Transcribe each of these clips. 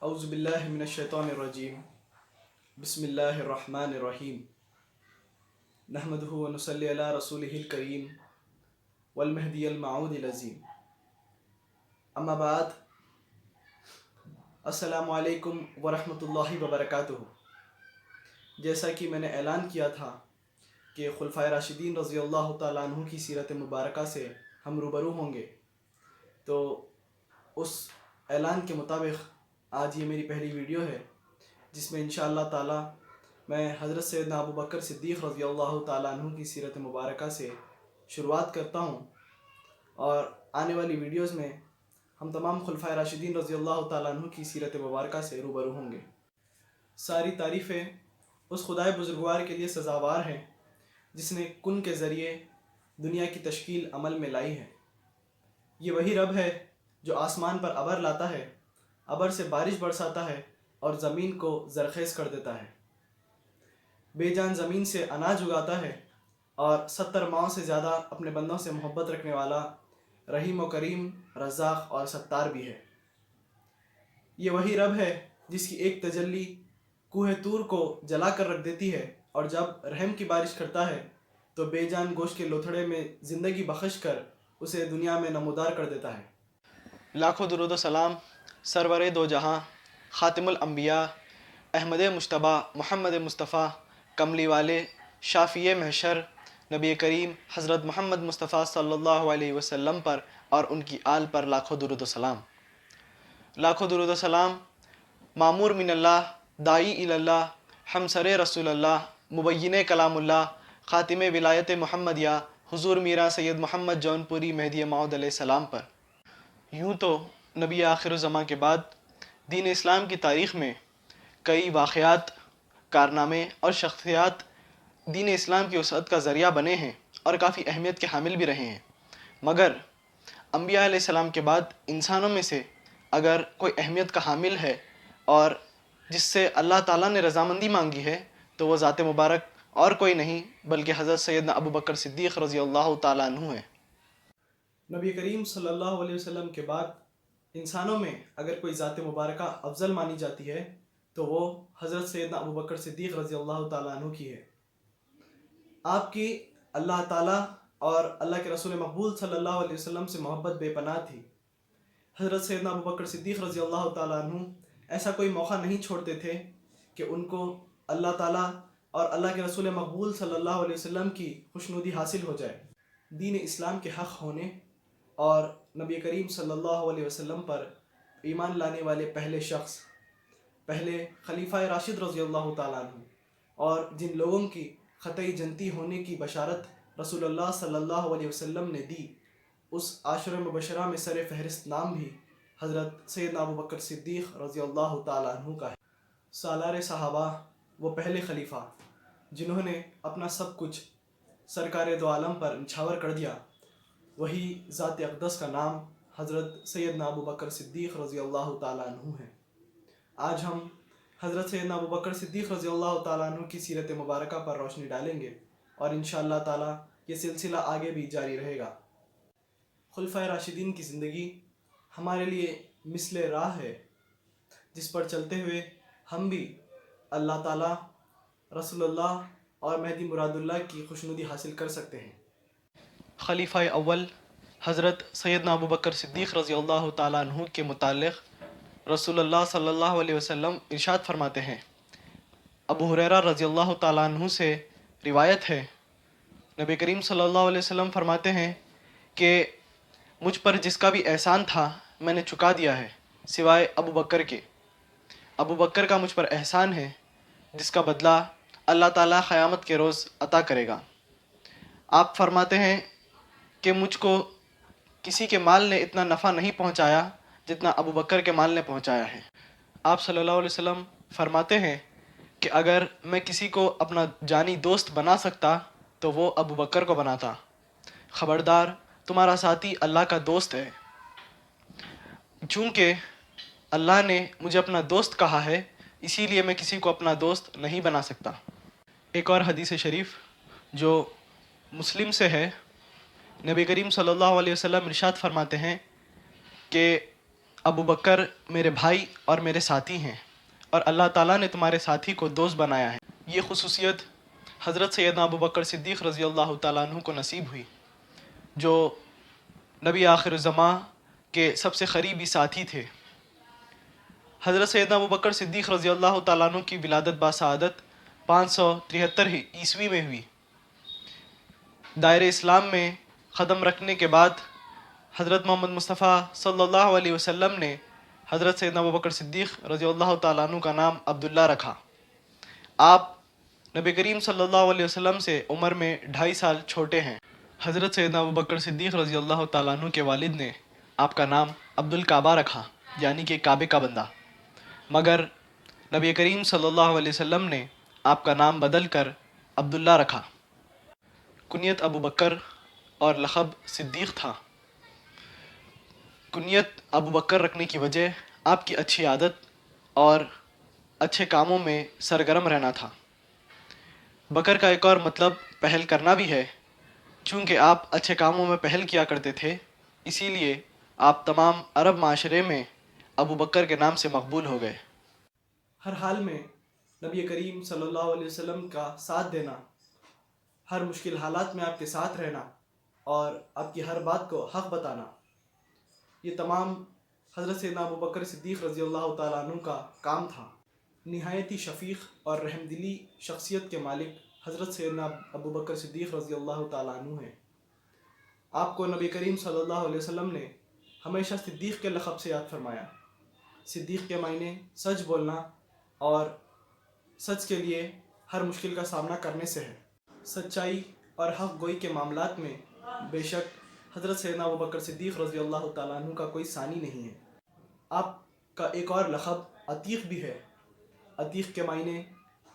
اعوذ باللہ من الشیطان الرجیم بسم اللہ الرحمن الرحیم نحمدہ ونصلی علی رسولہ الکریم والمہدی الموعود العظیم اما بعد السلام علیکم ورحمۃ اللہ وبرکاتہ۔ جیسا کہ میں نے اعلان کیا تھا کہ خلفائے راشدین رضی اللہ تعالیٰ عنہ کی سیرت مبارکہ سے ہم روبرو ہوں گے، تو اس اعلان کے مطابق آج یہ میری پہلی ویڈیو ہے جس میں انشاءاللہ تعالیٰ میں حضرت سیدنا ابو بکر صدیق رضی اللہ تعالیٰ عنہ کی سیرت مبارکہ سے شروعات کرتا ہوں، اور آنے والی ویڈیوز میں ہم تمام خلفائے راشدین رضی اللہ تعالیٰ عنہ کی سیرت مبارکہ سے روبرو ہوں گے۔ ساری تعریفیں اس خدائے بزرگوار کے لیے سزاوار ہیں جس نے کن کے ذریعے دنیا کی تشکیل عمل میں لائی ہے۔ یہ وہی رب ہے جو آسمان پر ابر لاتا ہے، ابر سے بارش برساتا ہے اور زمین کو زرخیز کر دیتا ہے، بے جان زمین سے اناج اگاتا ہے، اور 70 ماؤں سے زیادہ اپنے بندوں سے محبت رکھنے والا رحیم و کریم، رزاق اور ستار بھی ہے۔ یہ وہی رب ہے جس کی ایک تجلی کوہ طور کو جلا کر رکھ دیتی ہے، اور جب رحم کی بارش کرتا ہے تو بے جان گوشت کے لوتھڑے میں زندگی بخش کر اسے دنیا میں نمودار کر دیتا ہے۔ لاکھوں درود و سلام سرور دو جہاں، خاتم الانبیاء، احمد مجتبی محمد مصطفیٰ، کملی والے، شافی محشر، نبی کریم حضرت محمد مصطفیٰ صلی اللہ علیہ وسلم پر اور ان کی آل پر لاکھوں درود و سلام۔ لاکھوں درود و سلام معمور من اللہ، داعی اللہ، ہمسر رسول اللہ، مبین کلام اللہ، خاتم ولایت محمدیہ حضور میرا سید محمد جون پوری مہدی موعود علیہ السلام پر۔ یوں تو نبی آخر الزماں کے بعد دین اسلام کی تاریخ میں کئی واقعات، کارنامے اور شخصیات دین اسلام کی وسعت کا ذریعہ بنے ہیں اور کافی اہمیت کے حامل بھی رہے ہیں، مگر انبیاء علیہ السلام کے بعد انسانوں میں سے اگر کوئی اہمیت کا حامل ہے اور جس سے اللہ تعالیٰ نے رضامندی مانگی ہے تو وہ ذات مبارک اور کوئی نہیں بلکہ حضرت سیدنا ابو بکر صدیق رضی اللہ تعالیٰ عنہ ہے۔ نبی کریم صلی اللہ علیہ وسلم کے بعد انسانوں میں اگر کوئی ذات مبارکہ افضل مانی جاتی ہے تو وہ حضرت سیدنا ابو بکر صدیق رضی اللہ تعالیٰ عنہ کی ہے۔ آپ کی اللہ تعالیٰ اور اللہ کے رسول مقبول صلی اللہ علیہ وسلم سے محبت بے پناہ تھی۔ حضرت سیدنا ابو بکر صدیق رضی اللہ تعالیٰ عنہ ایسا کوئی موقع نہیں چھوڑتے تھے کہ ان کو اللہ تعالیٰ اور اللہ کے رسول مقبول صلی اللہ علیہ وسلم کی خوشنودی حاصل ہو جائے۔ دین اسلام کے حق ہونے اور نبی کریم صلی اللہ علیہ وسلم پر ایمان لانے والے پہلے شخص، پہلے خلیفہ راشد رضی اللہ تعالیٰ عنہ، اور جن لوگوں کی قطعی جنتی ہونے کی بشارت رسول اللہ صلی اللہ علیہ وسلم نے دی، اس عاشر مبشرہ میں سر فہرست نام بھی حضرت سیدنا ابو بکر صدیق رضی اللہ تعالیٰ عنہ کا ہے۔ سالار صحابہ، وہ پہلے خلیفہ جنہوں نے اپنا سب کچھ سرکار دو عالم پر نچھاور کر دیا، وہی ذات اقدس کا نام حضرت سیدنا ابو بکر صدیق رضی اللہ تعالیٰ عنہ ہے۔ آج ہم حضرت سیدنا ابو بکر صدیق رضی اللہ تعالیٰ عنہ کی سیرت مبارکہ پر روشنی ڈالیں گے، اور انشاءاللہ تعالیٰ یہ سلسلہ آگے بھی جاری رہے گا۔ خلفائے راشدین کی زندگی ہمارے لیے مثل راہ ہے جس پر چلتے ہوئے ہم بھی اللہ تعالیٰ، رسول اللہ اور مہدی مراد اللہ کی خوشنودی حاصل کر سکتے ہیں۔ خلیفہ اول حضرت سیدنا ابو بکر صدیق رضی اللہ تعالیٰ عنہ کے متعلق رسول اللہ صلی اللہ علیہ وسلم ارشاد فرماتے ہیں۔ ابو ہریرہ رضی اللہ تعالیٰ عنہ سے روایت ہے، نبی کریم صلی اللہ علیہ وسلم فرماتے ہیں کہ مجھ پر جس کا بھی احسان تھا میں نے چکا دیا ہے سوائے ابو بکر کے۔ ابو بکر کا مجھ پر احسان ہے جس کا بدلہ اللہ تعالیٰ قیامت کے روز عطا کرے گا۔ آپ فرماتے ہیں کہ مجھ کو کسی کے مال نے اتنا نفع نہیں پہنچایا جتنا ابو بکر کے مال نے پہنچایا ہے۔ آپ صلی اللہ علیہ وسلم فرماتے ہیں کہ اگر میں کسی کو اپنا جانی دوست بنا سکتا تو وہ ابو بکر کو بناتا۔ خبردار، تمہارا ساتھی اللہ کا دوست ہے۔ چونکہ اللہ نے مجھے اپنا دوست کہا ہے، اسی لیے میں کسی کو اپنا دوست نہیں بنا سکتا۔ ایک اور حدیث شریف جو مسلم سے ہے، نبی کریم صلی اللہ علیہ وسلم ارشاد فرماتے ہیں کہ ابو بکر میرے بھائی اور میرے ساتھی ہیں اور اللہ تعالیٰ نے تمہارے ساتھی کو دوست بنایا ہے۔ یہ خصوصیت حضرت سیدنا ابو بکر صدیق رضی اللہ تعالیٰ عنہ کو نصیب ہوئی، جو نبی آخر الزماں کے سب سے قریبی ساتھی تھے۔ حضرت سیدنا ابو بکر صدیق رضی اللہ تعالیٰ عنہ کی ولادت باسعادت 573 عیسوی میں ہوئی۔ دائر اسلام میں قدم رکھنے کے بعد حضرت محمد مصطفیٰ صلی اللہ علیہ وسلم نے حضرت سیدنا ابو بکر صدیق رضی اللہ تعالیٰ عنہ کا نام عبداللہ رکھا۔ آپ نبی کریم صلی اللہ علیہ وسلم سے عمر میں 2.5 سال چھوٹے ہیں۔ حضرت سیدنا ابو بکر صدیق رضی اللہ تعالیٰ عنہ کے والد نے آپ کا نام عبدالکعبہ رکھا، یعنی کہ کعبے کا بندہ، مگر نبی کریم صلی اللہ علیہ وسلم نے آپ کا نام بدل کر عبداللہ رکھا۔ کنیت ابو بکر اور لقب صدیق تھا۔ کنیت ابو بکر رکھنے کی وجہ آپ کی اچھی عادت اور اچھے کاموں میں سرگرم رہنا تھا۔ بکر کا ایک اور مطلب پہل کرنا بھی ہے۔ چونکہ آپ اچھے کاموں میں پہل کیا کرتے تھے، اسی لیے آپ تمام عرب معاشرے میں ابو بکر کے نام سے مقبول ہو گئے۔ ہر حال میں نبی کریم صلی اللہ علیہ وسلم کا ساتھ دینا، ہر مشکل حالات میں آپ کے ساتھ رہنا اور آپ کی ہر بات کو حق بتانا، یہ تمام حضرت سیدنا ابو بکر صدیق رضی اللہ تعالیٰ عنہ کا کام تھا۔ نہایت ہی شفیق اور رحم دلی شخصیت کے مالک حضرت سیدنا ابو بکر صدیق رضی اللہ تعالیٰ عنہ ہیں۔ آپ کو نبی کریم صلی اللہ علیہ وسلم نے ہمیشہ صدیق کے لقب سے یاد فرمایا۔ صدیق کے معنی سچ بولنا اور سچ کے لیے ہر مشکل کا سامنا کرنے سے ہے۔ سچائی اور حق گوئی کے معاملات میں بے شک حضرت سیدنا ابو بکر صدیق رضی اللہ تعالیٰ عنہ کا کوئی ثانی نہیں ہے۔ آپ کا ایک اور لقب عتیق بھی ہے۔ عتیق کے معنی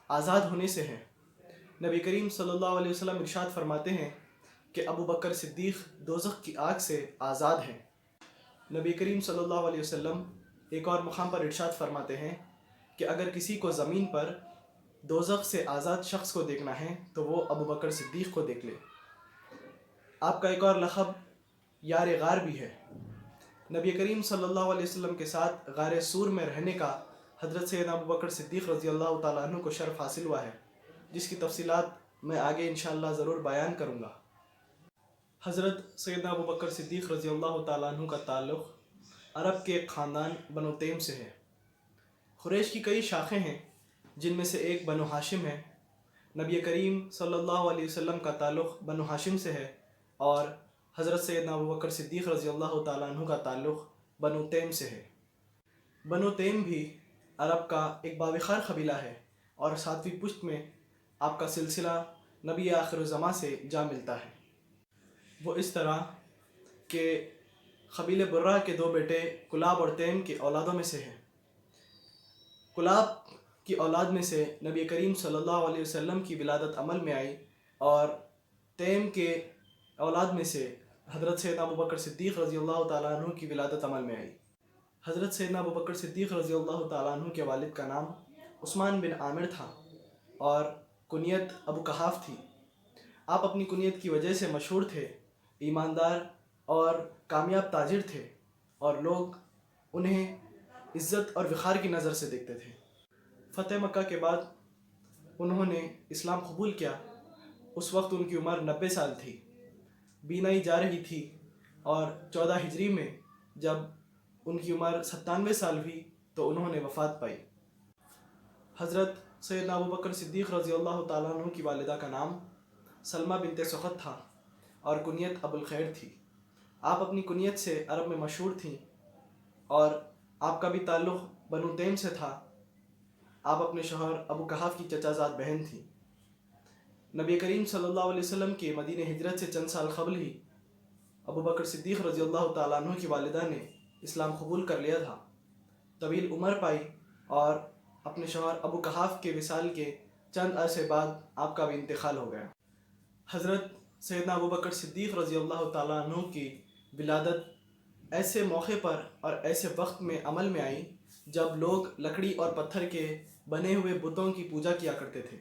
آزاد ہونے سے ہے۔ نبی کریم صلی اللہ علیہ وسلم ارشاد فرماتے ہیں کہ ابو بکر صدیق دوزخ کی آگ سے آزاد ہیں۔ نبی کریم صلی اللہ علیہ وسلم ایک اور مقام پر ارشاد فرماتے ہیں کہ اگر کسی کو زمین پر دوزخ سے آزاد شخص کو دیکھنا ہے تو وہ ابو بکر صدیق کو دیکھ لے۔ آپ کا ایک اور لقب یار غار بھی ہے۔ نبی کریم صلی اللہ علیہ وسلم کے ساتھ غار سور میں رہنے کا حضرت سیدنا ابو بکر صدیق رضی اللہ تعالیٰ عنہ کو شرف حاصل ہوا ہے، جس کی تفصیلات میں آگے انشاءاللہ ضرور بیان کروں گا۔ حضرت سیدنا ابو بکر صدیق رضی اللہ تعالیٰ عنہ کا تعلق عرب کے ایک خاندان بنو تیم سے ہے۔ قریش کی کئی شاخیں ہیں، جن میں سے ایک بنو ہاشم ہے۔ نبی کریم صلی اللہ علیہ وسلم کا تعلق بنو ہاشم سے ہے اور حضرت سیدنا ابو بکر صدیق رضی اللہ تعالیٰ عنہ کا تعلق بنو تیم سے ہے۔ بنو تیم بھی عرب کا ایک باوقار قبیلہ ہے اور 7ویں پشت میں آپ کا سلسلہ نبی آخر الزماں سے جا ملتا ہے۔ وہ اس طرح کہ قبیلہ برہ کے 2 بیٹے کلاب اور تیم کی اولادوں میں سے ہیں۔ کلاب کی اولاد میں سے نبی کریم صلی اللہ علیہ وسلم کی ولادت عمل میں آئی اور تیم کے اولاد میں سے حضرت سیدنا ابو بکر صدیق رضی اللہ تعالیٰ عنہ کی ولادت عمل میں آئی۔ حضرت سیدنا ابو بکر صدیق رضی اللہ تعالیٰ عنہ کے والد کا نام عثمان بن عامر تھا اور کنیت ابو قحاف تھی۔ آپ اپنی کنیت کی وجہ سے مشہور تھے، ایماندار اور کامیاب تاجر تھے اور لوگ انہیں عزت اور وقار کی نظر سے دیکھتے تھے۔ فتح مکہ کے بعد انہوں نے اسلام قبول کیا۔ اس وقت ان کی عمر 90 سال تھی، بینائی جا رہی تھی اور 14 ہجری میں جب ان کی عمر 97 سال ہوئی تو انہوں نے وفات پائی۔ حضرت سیدنا ابو بکر صدیق رضی اللہ تعالیٰ عنہ کی والدہ کا نام سلمہ بنت سخط تھا اور کنیت ابو الخیر تھی۔ آپ اپنی کنیت سے عرب میں مشہور تھیں اور آپ کا بھی تعلق بنو تیم سے تھا۔ آپ اپنے شوہر ابو قحاف کی چچا زاد بہن تھیں۔ نبی کریم صلی اللہ علیہ وسلم کے مدینہ ہجرت سے چند سال قبل ہی ابو بکر صدیق رضی اللہ تعالیٰ عنہ کی والدہ نے اسلام قبول کر لیا تھا، طویل عمر پائی اور اپنے شوہر ابو قحاف کے وصال کے چند عرصے بعد آپ کا بھی انتقال ہو گیا۔ حضرت سیدنا ابو بکر صدیق رضی اللہ تعالیٰ عنہ کی ولادت ایسے موقع پر اور ایسے وقت میں عمل میں آئی جب لوگ لکڑی اور پتھر کے بنے ہوئے بتوں کی پوجا کیا کرتے تھے۔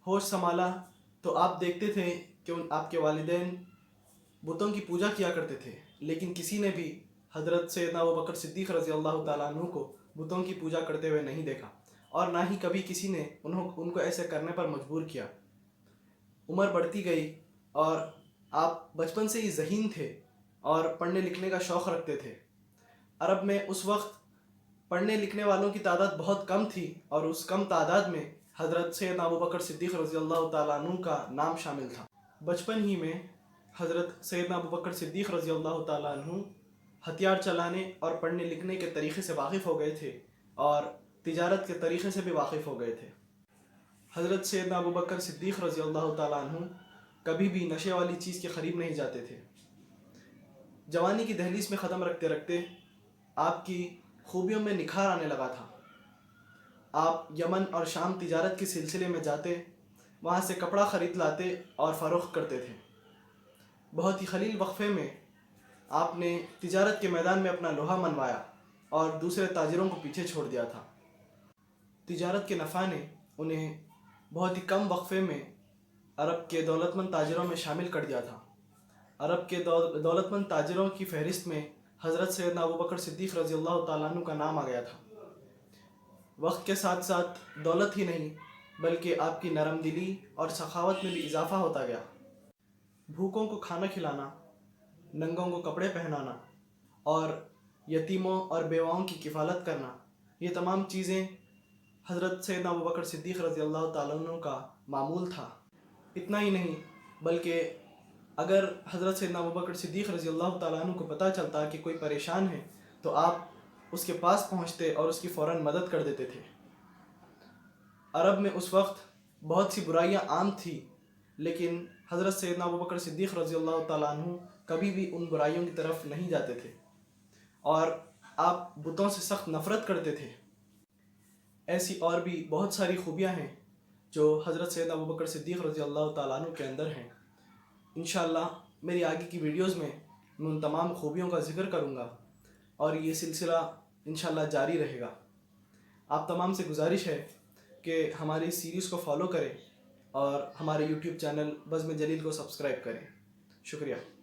ہوش سنبھالا تو آپ دیکھتے تھے کہ آپ کے والدین بتوں کی پوجا کیا کرتے تھے، لیکن کسی نے بھی حضرت سیدنا ابو بکر صدیق رضی اللہ تعالیٰ عنہ کو بتوں کی پوجا کرتے ہوئے نہیں دیکھا، اور نہ ہی کبھی کسی نے ان کو ایسے کرنے پر مجبور کیا۔ عمر بڑھتی گئی اور آپ بچپن سے ہی ذہین تھے اور پڑھنے لکھنے کا شوق رکھتے تھے۔ عرب میں اس وقت پڑھنے لکھنے والوں کی تعداد بہت کم تھی، اور اس کم تعداد میں حضرت سیدنا ابو بکر صدیق رضی اللہ تعالیٰ عنہ کا نام شامل تھا۔ بچپن ہی میں حضرت سیدنا ابو بکر صدیق رضی اللہ تعالیٰ عنہ ہتھیار چلانے اور پڑھنے لکھنے کے طریقے سے واقف ہو گئے تھے، اور تجارت کے طریقے سے بھی واقف ہو گئے تھے۔ حضرت سیدنا ابو بکر صدیق رضی اللہ تعالیٰ عنہ کبھی بھی نشے والی چیز کے قریب نہیں جاتے تھے۔ جوانی کی دہلیز میں قدم رکھتے رکھتے آپ کی خوبیوں میں نکھار آنے لگا تھا۔ آپ یمن اور شام تجارت کے سلسلے میں جاتے، وہاں سے کپڑا خرید لاتے اور فروخت کرتے تھے۔ بہت ہی قلیل وقفے میں آپ نے تجارت کے میدان میں اپنا لوہا منوایا اور دوسرے تاجروں کو پیچھے چھوڑ دیا تھا۔ تجارت کے نفع نے انہیں بہت ہی کم وقفے میں عرب کے دولت مند تاجروں میں شامل کر دیا تھا۔ عرب کے دولت مند تاجروں کی فہرست میں حضرت سیدنا ابو بکر صدیق رضی اللہ تعالیٰ عنہ کا نام آ گیا تھا۔ وقت کے ساتھ ساتھ دولت ہی نہیں بلکہ آپ کی نرم دلی اور سخاوت میں بھی اضافہ ہوتا گیا۔ بھوکوں کو کھانا کھلانا، ننگوں کو کپڑے پہنانا اور یتیموں اور بیواؤں کی کفالت کرنا، یہ تمام چیزیں حضرت سیدنا ابو بکر صدیق رضی اللہ تعالیٰ عنہ کا معمول تھا۔ اتنا ہی نہیں بلکہ اگر حضرت سیدنا ابو بکر صدیق رضی اللہ تعالیٰ عنہ کو پتہ چلتا کہ کوئی پریشان ہے تو آپ اس کے پاس پہنچتے اور اس کی فوراً مدد کر دیتے تھے۔ عرب میں اس وقت بہت سی برائیاں عام تھیں، لیکن حضرت سیدنا ابو بکر صدیق رضی اللہ تعالیٰ عنہ کبھی بھی ان برائیوں کی طرف نہیں جاتے تھے، اور آپ بتوں سے سخت نفرت کرتے تھے۔ ایسی اور بھی بہت ساری خوبیاں ہیں جو حضرت سیدنا ابو بکر صدیق رضی اللہ تعالیٰ عنہ کے اندر ہیں۔ انشاءاللہ میری آگے کی ویڈیوز میں ان تمام خوبیوں کا ذکر کروں گا، اور یہ سلسلہ انشاءاللہ جاری رہے گا۔ آپ تمام سے گزارش ہے کہ ہماری اس سیریز کو فالو کریں اور ہمارے یوٹیوب چینل بزم جلیل کو سبسکرائب کریں۔ شکریہ۔